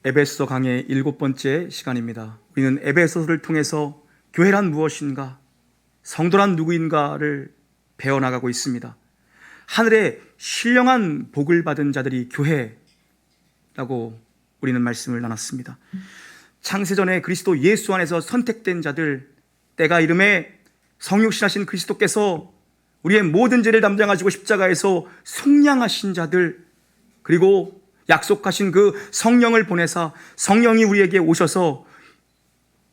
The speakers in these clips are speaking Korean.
에베소서 강의 7번째 시간입니다. 우리는 에베소서를 통해서 교회란 무엇인가, 성도란 누구인가를 배워나가고 있습니다. 하늘의 신령한 복을 받은 자들이 교회라고 우리는 말씀을 나눴습니다. 창세전에 그리스도 예수 안에서 선택된 자들, 때가 이름에 성육신하신 그리스도께서 우리의 모든 죄를 담당하시고 십자가에서 속량하신 자들, 그리고 약속하신 그 성령을 보내사 성령이 우리에게 오셔서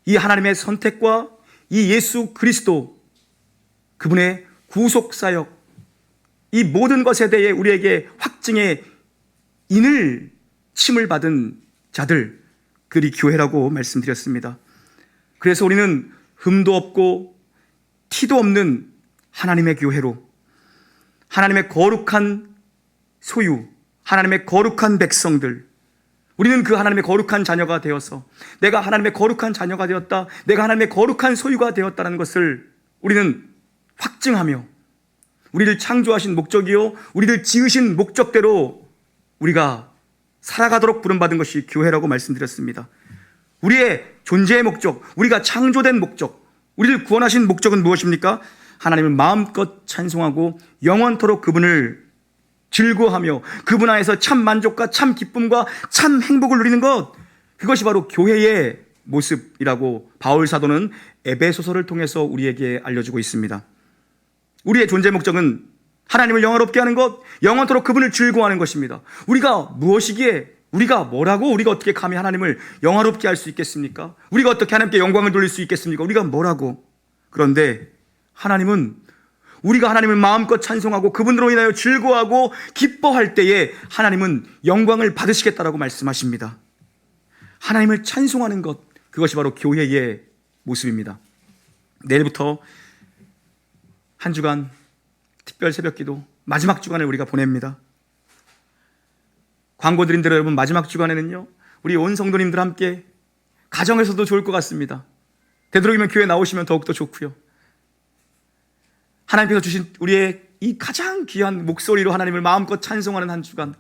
이 하나님의 선택과 이 예수 그리스도 그분의 구속사역, 이 모든 것에 대해 우리에게 확증의 인을 침을 받은 자들, 그들이 교회라고 말씀드렸습니다. 그래서 우리는 흠도 없고 티도 없는 하나님의 교회로, 하나님의 거룩한 소유, 하나님의 거룩한 백성들, 우리는 그 하나님의 거룩한 자녀가 되어서 내가 하나님의 거룩한 자녀가 되었다, 내가 하나님의 거룩한 소유가 되었다는 것을 우리는 확증하며 우리를 창조하신 목적이요 우리를 지으신 목적대로 우리가 살아가도록 부름받은 것이 교회라고 말씀드렸습니다. 우리의 존재의 목적, 우리가 창조된 목적, 우리를 구원하신 목적은 무엇입니까? 하나님을 마음껏 찬송하고 영원토록 그분을 즐거워하며 그분 안에서 참 만족과 참 기쁨과 참 행복을 누리는 것, 그것이 바로 교회의 모습이라고 바울 사도는 에베소서를 통해서 우리에게 알려주고 있습니다. 우리의 존재 목적은 하나님을 영화롭게 하는 것, 영원토록 그분을 즐거워하는 것입니다. 우리가 무엇이기에, 우리가 뭐라고, 우리가 어떻게 감히 하나님을 영화롭게 할 수 있겠습니까? 우리가 어떻게 하나님께 영광을 돌릴 수 있겠습니까? 우리가 뭐라고? 그런데 하나님은 우리가 하나님을 마음껏 찬송하고 그분으로 인하여 즐거워하고 기뻐할 때에 하나님은 영광을 받으시겠다라고 말씀하십니다. 하나님을 찬송하는 것, 그것이 바로 교회의 모습입니다. 내일부터 한 주간 특별 새벽기도 마지막 주간을 우리가 보냅니다. 광고 드린 대로 여러분, 마지막 주간에는요 우리 온 성도님들 함께 가정에서도 좋을 것 같습니다. 되도록이면 교회 나오시면 더욱더 좋고요. 하나님께서 주신 우리의 이 가장 귀한 목소리로 하나님을 마음껏 찬송하는 한 주간,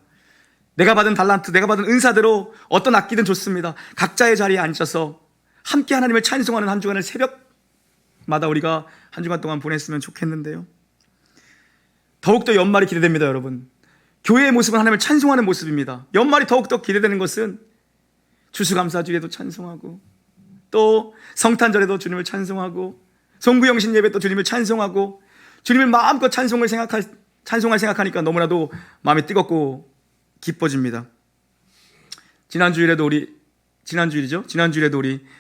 내가 받은 달란트, 내가 받은 은사대로 어떤 악기든 좋습니다. 각자의 자리에 앉아서 함께 하나님을 찬송하는 한 주간을 새벽마다 우리가 한 주간 동안 보냈으면 좋겠는데요. 더욱더 연말이 기대됩니다. 여러분, 교회의 모습은 하나님을 찬송하는 모습입니다. 연말이 더욱더 기대되는 것은 추수감사주일에도 찬송하고, 또 성탄절에도 주님을 찬송하고, 송구영신 예배 또 주님을 찬송하고, 주님을 마음껏 찬송할 생각하니까 너무나도 마음이 뜨겁고 기뻐집니다. 지난주일에도 우리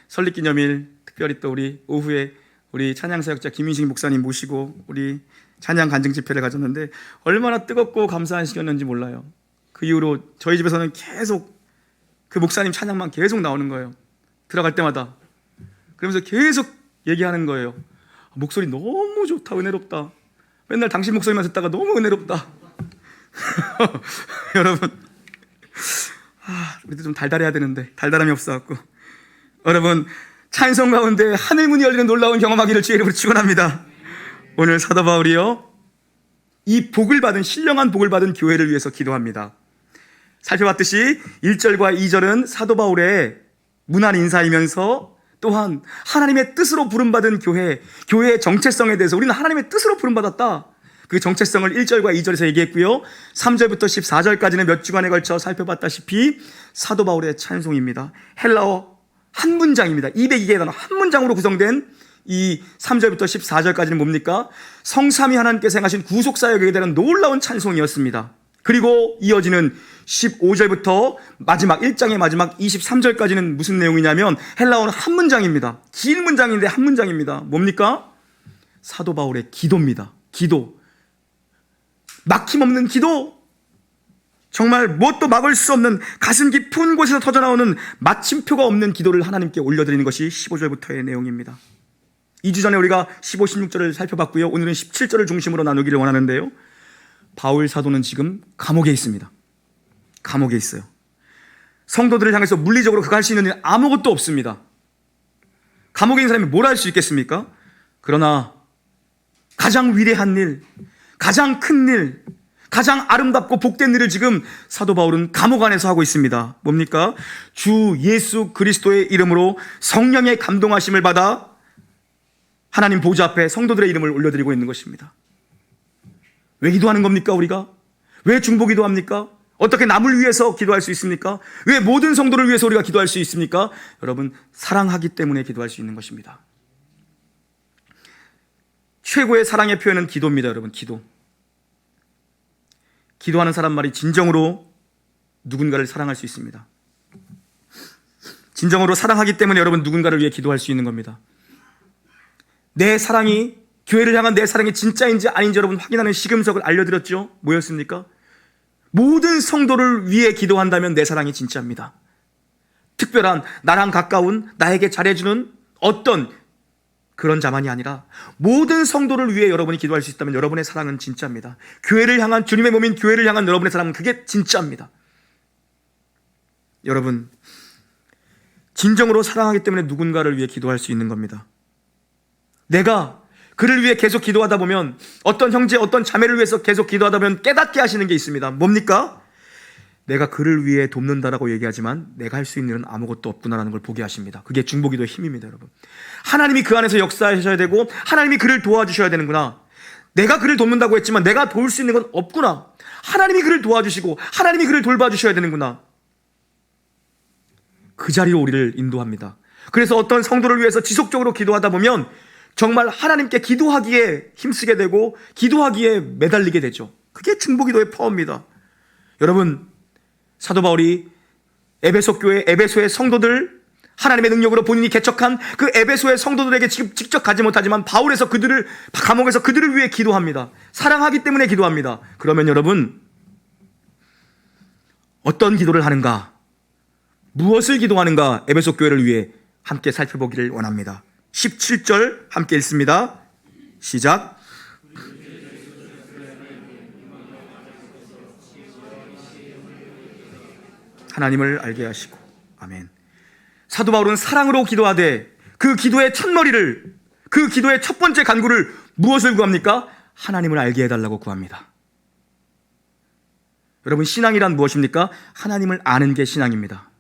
설립기념일, 특별히 또 우리 오후에 우리 찬양사역자 김인식 목사님 모시고 우리 찬양 간증 집회를 가졌는데 얼마나 뜨겁고 감사한 시간이었는지 몰라요. 그 이후로 저희 집에서는 계속 그 목사님 찬양만 계속 나오는 거예요. 들어갈 때마다. 그러면서 계속 얘기하는 거예요. 목소리 너무 좋다, 은혜롭다. 맨날 당신 목소리만 듣다가 너무 은혜롭다. 여러분, 우리도 좀 달달해야 되는데 달달함이 없어갖고, 여러분, 찬송 가운데 하늘문이 열리는 놀라운 경험하기를 주의 이름으로 축원합니다. 오늘 사도 바울이요 이 복을 받은, 신령한 복을 받은 교회를 위해서 기도합니다. 살펴봤듯이 1절과 2절은 사도 바울의 문안 인사이면서 또한 하나님의 뜻으로 부름받은 교회의 정체성에 대해서 우리는 하나님의 뜻으로 부름받았다, 그 정체성을 1절과 2절에서 얘기했고요. 3절부터 14절까지는 몇 주간에 걸쳐 살펴봤다시피 사도 바울의 찬송입니다. 헬라어 한 문장입니다. 202개의 단어 한 문장으로 구성된 이 3절부터 14절까지는 뭡니까? 성삼위 하나님께서 행하신 구속사역에 대한 놀라운 찬송이었습니다. 그리고 이어지는 15절부터 마지막 1장의 마지막 23절까지는 무슨 내용이냐면 헬라어는 한 문장입니다. 긴 문장인데 한 문장입니다. 뭡니까? 사도 바울의 기도입니다. 기도, 막힘없는 기도, 정말 무엇도 막을 수 없는 가슴 깊은 곳에서 터져나오는 마침표가 없는 기도를 하나님께 올려드리는 것이 15절부터의 내용입니다. 2주 전에 우리가 15, 16절을 살펴봤고요. 오늘은 17절을 중심으로 나누기를 원하는데요. 바울 사도는 지금 감옥에 있습니다. 감옥에 있어요. 성도들을 향해서 물리적으로 그가 할 수 있는 일 아무것도 없습니다. 감옥에 있는 사람이 뭘 할 수 있겠습니까? 그러나 가장 위대한 일, 가장 큰 일, 가장 아름답고 복된 일을 지금 사도 바울은 감옥 안에서 하고 있습니다. 뭡니까? 주 예수 그리스도의 이름으로 성령의 감동하심을 받아 하나님 보좌 앞에 성도들의 이름을 올려드리고 있는 것입니다. 왜 기도하는 겁니까, 우리가? 왜 중보 기도합니까? 어떻게 남을 위해서 기도할 수 있습니까? 왜 모든 성도를 위해서 우리가 기도할 수 있습니까? 여러분, 사랑하기 때문에 기도할 수 있는 것입니다. 최고의 사랑의 표현은 기도입니다, 여러분. 기도하는 사람만이 진정으로 누군가를 사랑할 수 있습니다. 진정으로 사랑하기 때문에 여러분 누군가를 위해 기도할 수 있는 겁니다. 내 사랑이, 교회를 향한 내 사랑이 진짜인지 아닌지 여러분 확인하는 시금석을 알려드렸죠. 뭐였습니까? 모든 성도를 위해 기도한다면 내 사랑이 진짜입니다. 특별한, 나랑 가까운, 나에게 잘해주는 어떤 그런 자만이 아니라 모든 성도를 위해 여러분이 기도할 수 있다면 여러분의 사랑은 진짜입니다. 교회를 향한, 주님의 몸인 교회를 향한 여러분의 사랑은 그게 진짜입니다. 여러분, 진정으로 사랑하기 때문에 누군가를 위해 기도할 수 있는 겁니다. 내가 그를 위해 계속 기도하다 보면, 어떤 형제, 어떤 자매를 위해서 계속 기도하다 보면 깨닫게 하시는 게 있습니다. 뭡니까? 내가 그를 위해 돕는다라고 얘기하지만 내가 할 수 있는 일은 아무것도 없구나라는 걸 보게 하십니다. 그게 중보기도의 힘입니다, 여러분. 하나님이 그 안에서 역사하셔야 되고 하나님이 그를 도와주셔야 되는구나. 내가 그를 돕는다고 했지만 내가 도울 수 있는 건 없구나. 하나님이 그를 도와주시고 하나님이 그를 돌봐주셔야 되는구나. 그 자리로 우리를 인도합니다. 그래서 어떤 성도를 위해서 지속적으로 기도하다 보면 정말 하나님께 기도하기에 힘쓰게 되고 기도하기에 매달리게 되죠. 그게 중보기도의 파워입니다. 여러분, 사도 바울이 에베소 교회, 에베소의 성도들, 하나님의 능력으로 본인이 개척한 그 에베소의 성도들에게 지금 직접 가지 못하지만 바울에서 그들을, 감옥에서 그들을 위해 기도합니다. 사랑하기 때문에 기도합니다. 그러면 여러분, 어떤 기도를 하는가, 무엇을 기도하는가, 에베소 교회를 위해 함께 살펴보기를 원합니다. 17절 함께 읽습니다. 시작. 하나님을 알게 하시고. 아멘. 사도 바울은 사랑으로 기도하되 그 기도의 첫머리를, 그 기도의 첫 번째 간구를 무엇을 구합니까? 하나님을 알게 해달라고 구합니다. 여러분, 신앙이란 무엇입니까? 하나님을 아는 게 신앙입니다.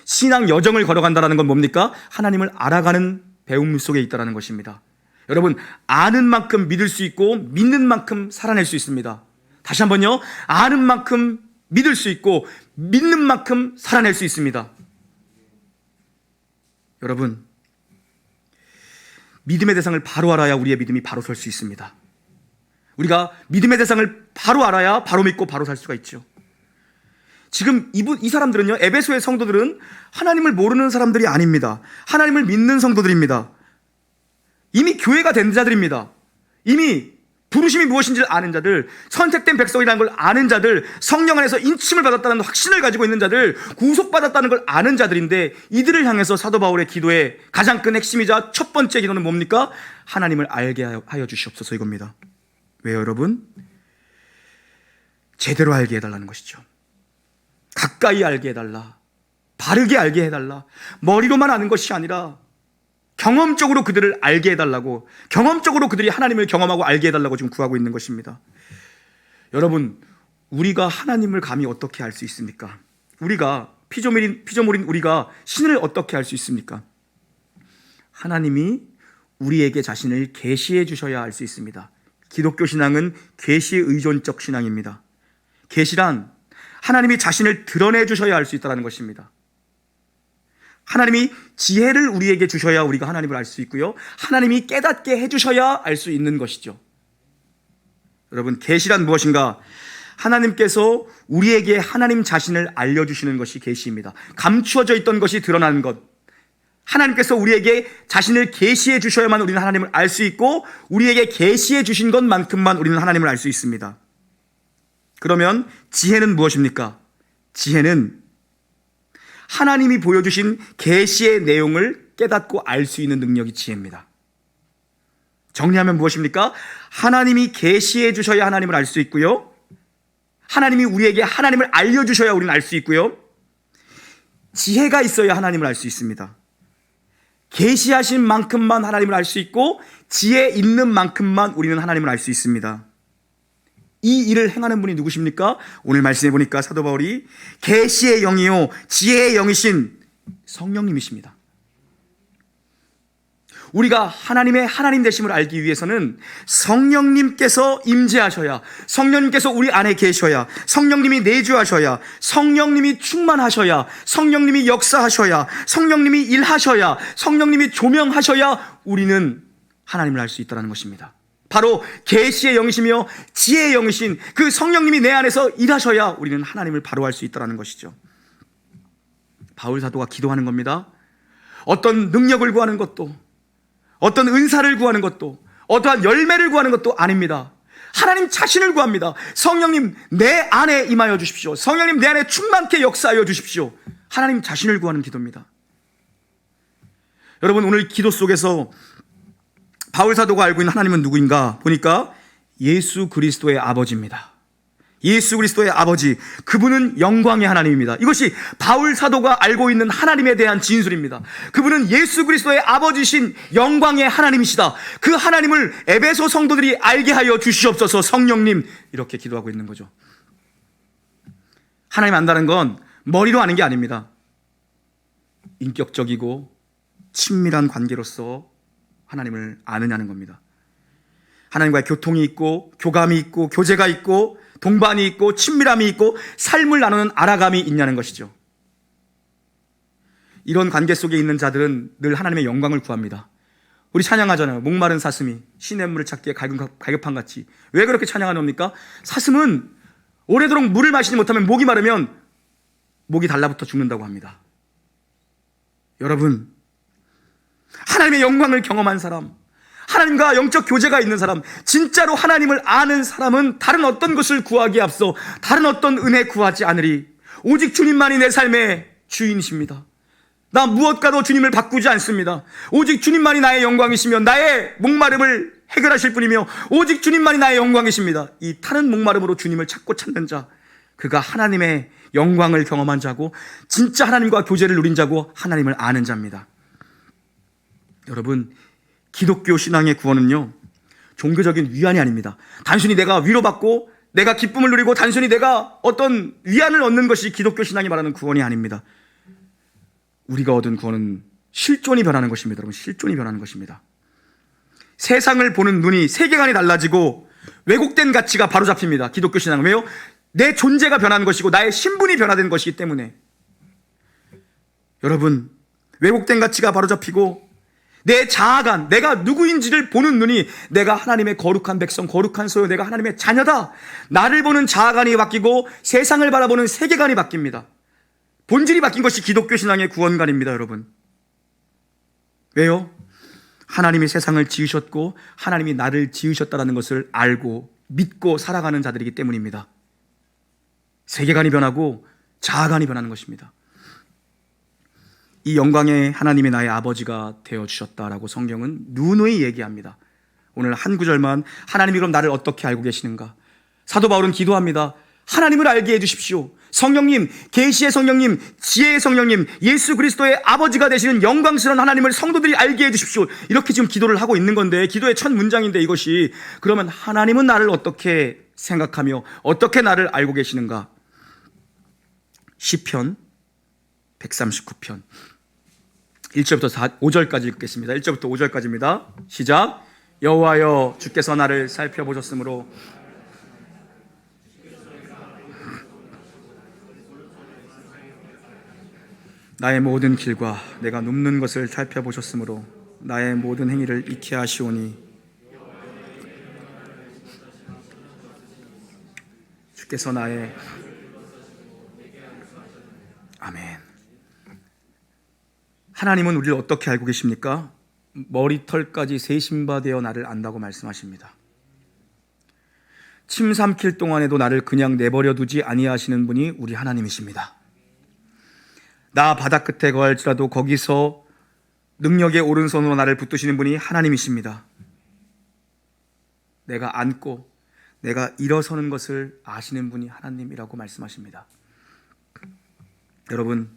신앙 여정을 걸어간다는 건 뭡니까? 하나님을 알아가는 배움 속에 있다는 것입니다. 여러분, 아는 만큼 믿을 수 있고 믿는 만큼 살아낼 수 있습니다. 다시 한번요. 아는 만큼 믿을 수 있고 믿는 만큼 살아낼 수 있습니다. 여러분, 믿음의 대상을 바로 알아야 우리의 믿음이 바로 설 수 있습니다. 우리가 믿음의 대상을 바로 알아야 바로 믿고 바로 살 수가 있죠. 지금 이 사람들은요, 에베소의 성도들은 하나님을 모르는 사람들이 아닙니다. 하나님을 믿는 성도들입니다. 이미 교회가 된 자들입니다. 이미 부르심이 무엇인지를 아는 자들, 선택된 백성이라는 걸 아는 자들, 성령 안에서 인침을 받았다는 확신을 가지고 있는 자들, 구속받았다는 걸 아는 자들인데, 이들을 향해서 사도 바울의 기도의 가장 큰 핵심이자 첫 번째 기도는 뭡니까? 하나님을 알게 하여 주시옵소서, 이겁니다. 왜요, 여러분? 제대로 알게 해달라는 것이죠. 가까이 알게 해달라, 바르게 알게 해달라, 머리로만 아는 것이 아니라 경험적으로 그들을 알게 해달라고, 경험적으로 그들이 하나님을 경험하고 알게 해달라고 지금 구하고 있는 것입니다. 여러분, 우리가 하나님을 감히 어떻게 알 수 있습니까? 우리가 피조물인 우리가 신을 어떻게 알 수 있습니까? 하나님이 우리에게 자신을 계시해 주셔야 알 수 있습니다. 기독교 신앙은 계시 의존적 신앙입니다. 계시란 하나님이 자신을 드러내 주셔야 알 수 있다는 것입니다. 하나님이 지혜를 우리에게 주셔야 우리가 하나님을 알 수 있고요, 하나님이 깨닫게 해주셔야 알 수 있는 것이죠. 여러분, 계시란 무엇인가? 하나님께서 우리에게 하나님 자신을 알려주시는 것이 계시입니다. 감추어져 있던 것이 드러나는 것, 하나님께서 우리에게 자신을 계시해 주셔야만 우리는 하나님을 알 수 있고, 우리에게 계시해 주신 것만큼만 우리는 하나님을 알 수 있습니다. 그러면 지혜는 무엇입니까? 지혜는 하나님이 보여주신 계시의 내용을 깨닫고 알 수 있는 능력이 지혜입니다. 정리하면 무엇입니까? 하나님이 계시해 주셔야 하나님을 알 수 있고요, 하나님이 우리에게 하나님을 알려주셔야 우리는 알 수 있고요, 지혜가 있어야 하나님을 알 수 있습니다. 계시하신 만큼만 하나님을 알 수 있고 지혜 있는 만큼만 우리는 하나님을 알 수 있습니다. 이 일을 행하는 분이 누구십니까? 오늘 말씀해 보니까 사도 바울이 계시의 영이요 지혜의 영이신 성령님이십니다. 우리가 하나님의 하나님 되심을 알기 위해서는 성령님께서 임재하셔야, 성령님께서 우리 안에 계셔야, 성령님이 내주하셔야, 성령님이 충만하셔야, 성령님이 역사하셔야, 성령님이 일하셔야, 성령님이 조명하셔야 우리는 하나님을 알 수 있다는 것입니다. 바로 계시의 영이시며 지혜의 영이신 그 성령님이 내 안에서 일하셔야 우리는 하나님을 바로 알 수 있다는 것이죠. 바울 사도가 기도하는 겁니다. 어떤 능력을 구하는 것도, 어떤 은사를 구하는 것도, 어떠한 열매를 구하는 것도 아닙니다. 하나님 자신을 구합니다. 성령님 내 안에 임하여 주십시오. 성령님 내 안에 충만케 역사하여 주십시오. 하나님 자신을 구하는 기도입니다. 여러분, 오늘 기도 속에서 바울 사도가 알고 있는 하나님은 누구인가 보니까 예수 그리스도의 아버지입니다. 예수 그리스도의 아버지, 그분은 영광의 하나님입니다. 이것이 바울 사도가 알고 있는 하나님에 대한 진술입니다. 그분은 예수 그리스도의 아버지신 영광의 하나님이시다. 그 하나님을 에베소 성도들이 알게 하여 주시옵소서. 성령님, 이렇게 기도하고 있는 거죠. 하나님 안다는 건 머리로 아는 게 아닙니다. 인격적이고 친밀한 관계로서 하나님을 아느냐는 겁니다. 하나님과의 교통이 있고 교감이 있고 교제가 있고 동반이 있고 친밀함이 있고 삶을 나누는 알아감이 있냐는 것이죠. 이런 관계 속에 있는 자들은 늘 하나님의 영광을 구합니다. 우리 찬양하잖아요. 목마른 사슴이 시냇물을 찾기에 갈급함같이. 왜 그렇게 찬양하옵니까? 사슴은 오래도록 물을 마시지 못하면 목이 마르면 목이 달라붙어 죽는다고 합니다. 여러분, 하나님의 영광을 경험한 사람, 하나님과 영적 교제가 있는 사람, 진짜로 하나님을 아는 사람은 다른 어떤 것을 구하기에 앞서 다른 어떤 은혜 구하지 않으리. 오직 주님만이 내 삶의 주인이십니다. 나 무엇과도 주님을 바꾸지 않습니다. 오직 주님만이 나의 영광이시며 나의 목마름을 해결하실 분이며 오직 주님만이 나의 영광이십니다. 이 타는 목마름으로 주님을 찾고 찾는 자, 그가 하나님의 영광을 경험한 자고 진짜 하나님과 교제를 누린 자고 하나님을 아는 자입니다. 여러분, 기독교 신앙의 구원은요, 종교적인 위안이 아닙니다. 단순히 내가 위로받고 내가 기쁨을 누리고 단순히 내가 어떤 위안을 얻는 것이 기독교 신앙이 말하는 구원이 아닙니다. 우리가 얻은 구원은 실존이 변하는 것입니다. 여러분, 실존이 변하는 것입니다. 세상을 보는 눈이, 세계관이 달라지고 왜곡된 가치가 바로잡힙니다. 기독교 신앙은. 왜요? 내 존재가 변한 것이고 나의 신분이 변화된 것이기 때문에. 여러분, 왜곡된 가치가 바로잡히고 내 자아관, 내가 누구인지를 보는 눈이 내가 하나님의 거룩한 백성, 거룩한 소유, 내가 하나님의 자녀다, 나를 보는 자아관이 바뀌고 세상을 바라보는 세계관이 바뀝니다. 본질이 바뀐 것이 기독교 신앙의 구원관입니다. 여러분, 왜요? 하나님이 세상을 지으셨고 하나님이 나를 지으셨다는 것을 알고 믿고 살아가는 자들이기 때문입니다. 세계관이 변하고 자아관이 변하는 것입니다. 이 영광의 하나님이 나의 아버지가 되어주셨다라고 성경은 누누이 얘기합니다. 오늘 한 구절만, 하나님이 그럼 나를 어떻게 알고 계시는가? 사도 바울은 기도합니다. 하나님을 알게 해주십시오. 성령님, 계시의 성령님, 지혜의 성령님, 예수 그리스도의 아버지가 되시는 영광스러운 하나님을 성도들이 알게 해주십시오. 이렇게 지금 기도를 하고 있는 건데, 기도의 첫 문장인데 이것이, 그러면 하나님은 나를 어떻게 생각하며 어떻게 나를 알고 계시는가? 시편 139편 1절부터 5절까지 읽겠습니다. 1절부터 5절까지입니다. 시작. 여호와여, 주께서 나를 살펴보셨으므로 나의 모든 길과 내가 눕는 것을 살펴보셨으므로 나의 모든 행위를 익히 하시오니 주께서 나의 아멘. 하나님은 우리를 어떻게 알고 계십니까? 머리털까지 세신바되어 나를 안다고 말씀하십니다. 침 삼킬 동안에도 나를 그냥 내버려 두지 아니하시는 분이 우리 하나님이십니다. 나 바닥 끝에 거할지라도 거기서 능력의 오른손으로 나를 붙드시는 분이 하나님이십니다. 내가 앉고 내가 일어서는 것을 아시는 분이 하나님이라고 말씀하십니다. 여러분,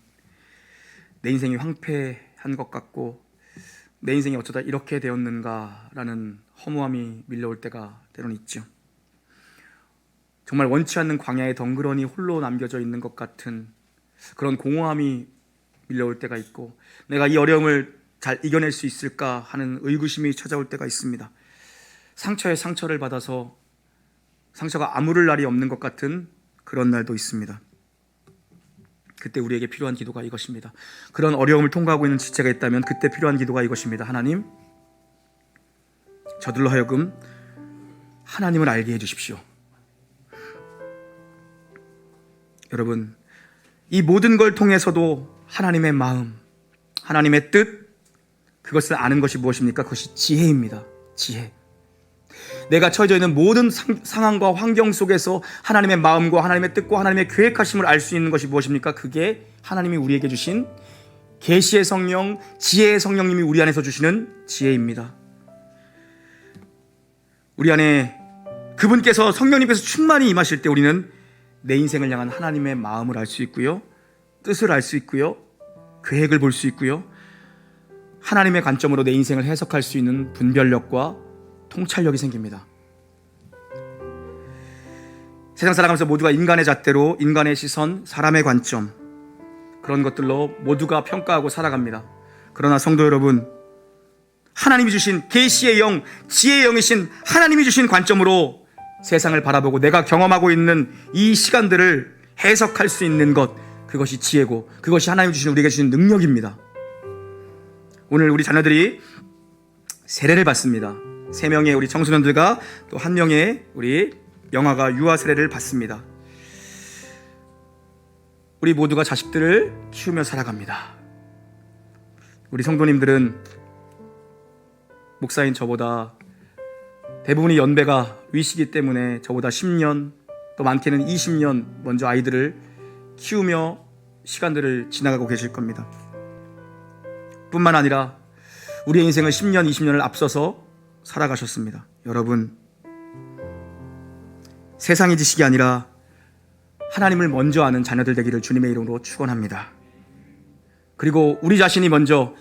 내 인생이 황폐한 것 같고 내 인생이 어쩌다 이렇게 되었는가라는 허무함이 밀려올 때가 때로는 있죠. 정말 원치 않는 광야에 덩그러니 홀로 남겨져 있는 것 같은 그런 공허함이 밀려올 때가 있고, 내가 이 어려움을 잘 이겨낼 수 있을까 하는 의구심이 찾아올 때가 있습니다. 상처에 상처를 받아서 상처가 아무를 날이 없는 것 같은 그런 날도 있습니다. 그때 우리에게 필요한 기도가 이것입니다. 그런 어려움을 통과하고 있는 지체가 있다면 그때 필요한 기도가 이것입니다. 하나님, 저들로 하여금 하나님을 알게 해주십시오. 여러분, 이 모든 걸 통해서도 하나님의 마음, 하나님의 뜻, 그것을 아는 것이 무엇입니까? 그것이 지혜입니다. 지혜. 내가 처해져 있는 모든 상황과 환경 속에서 하나님의 마음과 하나님의 뜻과 하나님의 계획하심을 알 수 있는 것이 무엇입니까? 그게 하나님이 우리에게 주신 계시의 성령, 지혜의 성령님이 우리 안에서 주시는 지혜입니다. 우리 안에 그분께서, 성령님께서 충만히 임하실 때 우리는 내 인생을 향한 하나님의 마음을 알 수 있고요, 뜻을 알 수 있고요, 계획을 볼 수 있고요, 하나님의 관점으로 내 인생을 해석할 수 있는 분별력과 통찰력이 생깁니다. 세상 살아가면서 모두가 인간의 잣대로, 인간의 시선, 사람의 관점, 그런 것들로 모두가 평가하고 살아갑니다. 그러나 성도 여러분, 하나님이 주신 계시의 영, 지혜의 영이신 하나님이 주신 관점으로 세상을 바라보고 내가 경험하고 있는 이 시간들을 해석할 수 있는 것, 그것이 지혜고 그것이 하나님이 주신, 우리에게 주신 능력입니다. 오늘 우리 자녀들이 세례를 받습니다. 3명의 우리 청소년들과 또 1명의 우리 영아가 유아 세례를 받습니다. 우리 모두가 자식들을 키우며 살아갑니다. 우리 성도님들은 목사인 저보다 대부분이 연배가 위시기 때문에 저보다 10년, 또 많게는 20년 먼저 아이들을 키우며 시간들을 지나가고 계실 겁니다. 뿐만 아니라 우리의 인생을 10년, 20년을 앞서서 살아가셨습니다. 여러분, 세상의 지식이 아니라 하나님을 먼저 아는 자녀들 되기를 주님의 이름으로 축원합니다. 그리고 우리 자신이 먼저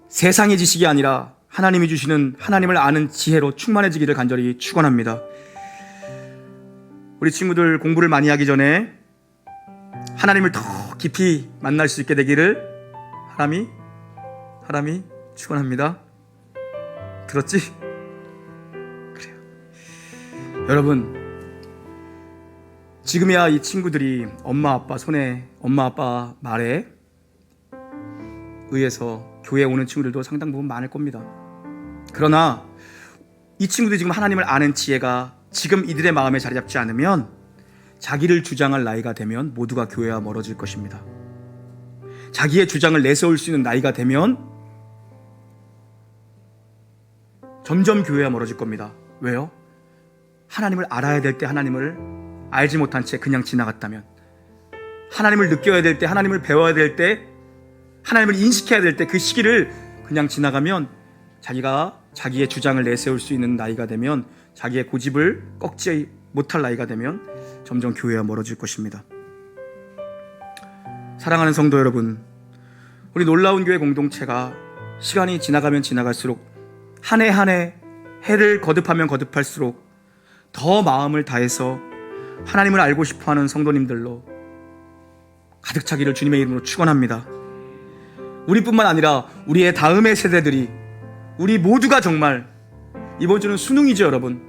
세상의 지식이 아니라 하나님이 주시는 하나님을 아는 지혜로 충만해지기를 간절히 축원합니다. 우리 친구들 공부를 많이 하기 전에 하나님을 더 깊이 만날 수 있게 되기를 하나님이 축원합니다. 들었지? 그래요. 여러분, 지금이야 이 친구들이 엄마 아빠 손에, 엄마 아빠 말에 의해서 교회에 오는 친구들도 상당 부분 많을 겁니다. 그러나 이 친구들이 지금 하나님을 아는 지혜가 지금 이들의 마음에 자리 잡지 않으면 자기를 주장할 나이가 되면 모두가 교회와 멀어질 것입니다. 자기의 주장을 내세울 수 있는 나이가 되면 점점 교회와 멀어질 겁니다. 왜요? 하나님을 알아야 될 때 하나님을 알지 못한 채 그냥 지나갔다면, 하나님을 느껴야 될 때, 하나님을 배워야 될 때, 하나님을 인식해야 될 때 그 시기를 그냥 지나가면, 자기가 자기의 주장을 내세울 수 있는 나이가 되면, 자기의 고집을 꺾지 못할 나이가 되면 점점 교회와 멀어질 것입니다. 사랑하는 성도 여러분, 우리 놀라운 교회 공동체가 시간이 지나가면 지나갈수록 한 해 한 해 해를 거듭하면 거듭할수록 더 마음을 다해서 하나님을 알고 싶어하는 성도님들로 가득 차기를 주님의 이름으로 축원합니다. 우리뿐만 아니라 우리의 다음의 세대들이, 우리 모두가 정말, 이번 주는 수능이죠 여러분.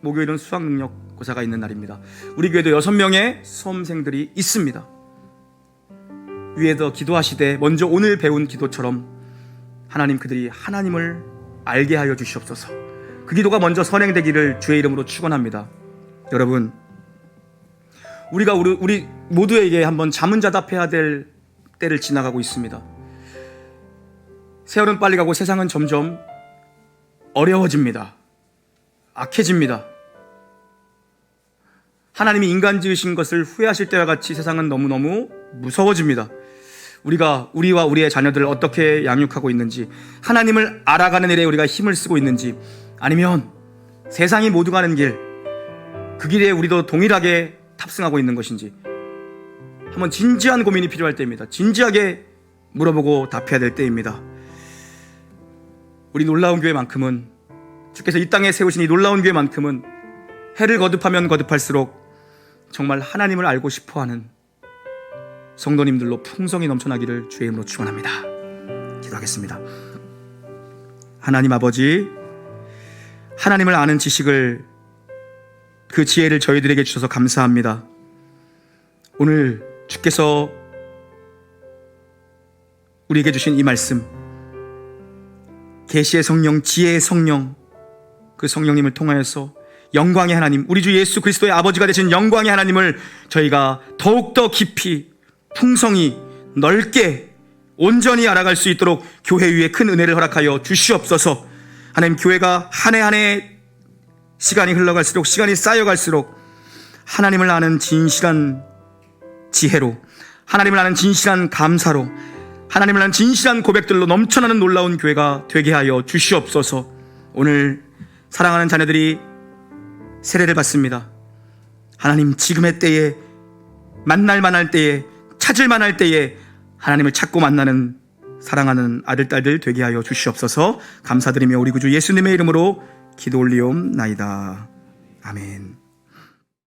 목요일은 수학능력 고사가 있는 날입니다. 우리 교회도 6명의 수험생들이 있습니다. 위에서 기도하시되 먼저 오늘 배운 기도처럼 하나님, 그들이 하나님을 알게 하여 주시옵소서. 그 기도가 먼저 선행되기를 주의 이름으로 축원합니다. 여러분, 우리가 우리 모두에게 한번 자문자답해야 될 때를 지나가고 있습니다. 세월은 빨리 가고 세상은 점점 어려워집니다. 악해집니다. 하나님이 인간 지으신 것을 후회하실 때와 같이 세상은 너무너무 무서워집니다. 우리가 우리와 우리의 자녀들을 어떻게 양육하고 있는지, 하나님을 알아가는 일에 우리가 힘을 쓰고 있는지, 아니면 세상이 모두 가는 길, 그 길에 우리도 동일하게 탑승하고 있는 것인지 한번 진지한 고민이 필요할 때입니다. 진지하게 물어보고 답해야 될 때입니다. 우리 놀라운 교회만큼은, 주께서 이 땅에 세우신 이 놀라운 교회만큼은 해를 거듭하면 거듭할수록 정말 하나님을 알고 싶어하는 성도님들로 풍성히 넘쳐나기를 주의 이름으로 축원합니다. 기도하겠습니다. 하나님 아버지, 하나님을 아는 지식을, 그 지혜를 저희들에게 주셔서 감사합니다. 오늘 주께서 우리에게 주신 이 말씀, 계시의 성령, 지혜의 성령, 그 성령님을 통하여서 영광의 하나님, 우리 주 예수 그리스도의 아버지가 되신 영광의 하나님을 저희가 더욱더 깊이 풍성히 넓게 온전히 알아갈 수 있도록 교회 위에 큰 은혜를 허락하여 주시옵소서. 하나님, 교회가 한 해 한 해 시간이 흘러갈수록, 시간이 쌓여갈수록 하나님을 아는 진실한 지혜로, 하나님을 아는 진실한 감사로, 하나님을 아는 진실한 고백들로 넘쳐나는 놀라운 교회가 되게 하여 주시옵소서. 오늘 사랑하는 자녀들이 세례를 받습니다. 하나님, 지금의 때에, 만날 만할 때에, 찾을 만할 때에 하나님을 찾고 만나는 사랑하는 아들, 딸들 되게 하여 주시옵소서. 감사드리며 우리 구주 예수님의 이름으로 기도 올리옵나이다. 아멘.